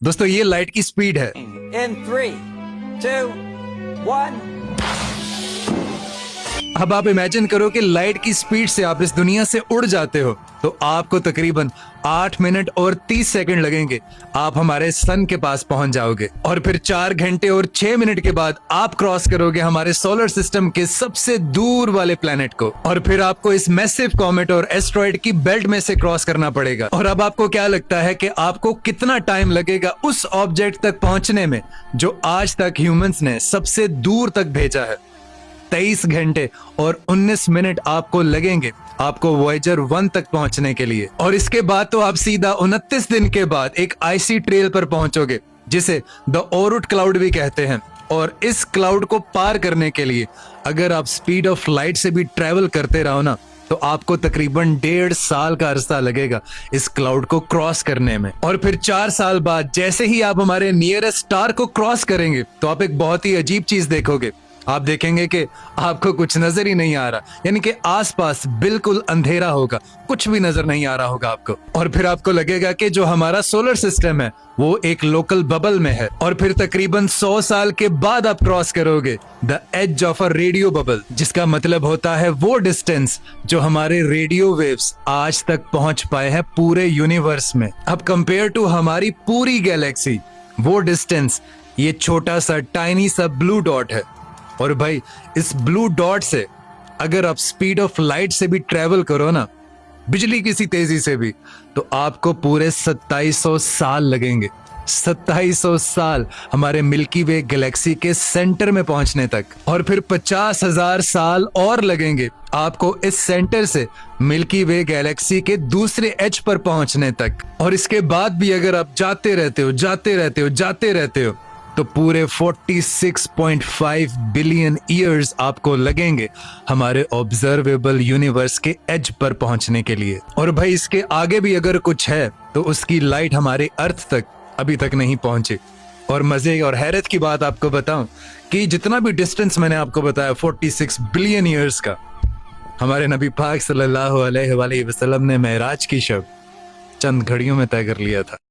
दोस्तों ये लाइट की स्पीड है। In 3, 2, 1. अब आप इमेजिन करो कि लाइट की स्पीड से आप इस दुनिया से उड़ जाते हो तो आपको तकरीबन 8 मिनट और 30 सेकंड लगेंगे। आप हमारे सन के पास पहुंच जाओगे और फिर 4 घंटे और 6 मिनट के बाद आप क्रॉस करोगे हमारे सोलर सिस्टम के सबसे दूर वाले प्लेनेट को, और फिर आपको इस मैसिव कॉमेट और एस्ट्रॉइड की बेल्ट में से क्रॉस करना पड़ेगा। और अब आपको क्या लगता है कि आपको कितना टाइम लगेगा उस ऑब्जेक्ट तक पहुंचने में जो आज तक ह्यूमंस ने सबसे दूर तक भेजा है? 23 घंटे और 19 मिनट आपको लगेंगे आपको वॉयेजर 1 तक पहुंचने के लिए। और इसके बाद तो आप सीधा 29 दिन के बाद एक आईसी ट्रेल पर पहुंचोगे जिसे द ओरुट क्लाउड भी कहते हैं। और इस क्लाउड को पार करने के लिए अगर आप स्पीड ऑफ लाइट से भी ट्रेवल करते रहो ना तो आपको तकरीबन 1.5 साल का अरसा लगेगा इस क्लाउड को क्रॉस करने में। और फिर 4 साल बाद जैसे ही आप हमारे नियरेस्ट स्टार को क्रॉस करेंगे तो आप एक बहुत ही अजीब चीज देखोगे। आप देखेंगे कि आपको कुछ नजर ही नहीं आ रहा, यानी कि आसपास बिल्कुल अंधेरा होगा, कुछ भी नजर नहीं आ रहा होगा आपको। और फिर आपको लगेगा कि जो हमारा सोलर सिस्टम है वो एक लोकल बबल में है। और फिर तकरीबन 100 साल के बाद आप क्रॉस करोगे the edge of a radio bubble, जिसका मतलब होता है वो डिस्टेंस जो हमारे रेडियो वेव्स आज तक पहुंच पाए हैं पूरे यूनिवर्स में। अब कंपेयर टू हमारी पूरी गैलेक्सी वो डिस्टेंस ये छोटा सा टाइनी सा ब्लू डॉट है। और भाई इस ब्लू डॉट से अगर आप स्पीड ऑफ लाइट से भी ट्रेवल करो ना, बिजली की सी तेजी से भी, तो आपको पूरे 2700 साल लगेंगे। 2700 साल हमारे मिल्की वे गैलेक्सी के सेंटर में पहुंचने तक। और फिर 50,000 साल और लगेंगे आपको इस सेंटर से मिल्की वे गैलेक्सी के दूसरे एज पर पहुंचने तक। और इसके बाद भी अगर आप जाते रहते हो जाते रहते हो जाते रहते हो तो पूरे 46.5 बिलियन ईयर्स आपको लगेंगे हमारे ऑब्जर्वेबल यूनिवर्स के एज पर पहुंचने के लिए। और भाई इसके आगे भी अगर कुछ है तो उसकी लाइट हमारे अर्थ तक अभी तक नहीं पहुंची। और मजे और हैरत की बात आपको बताऊं कि जितना भी डिस्टेंस मैंने आपको बताया 46 बिलियन ईयर्स का, हमारे नबी पाक सल्लल्लाहु अलैहि वसल्लम ने मेराज की शब चंद घड़ियों में तय कर लिया था।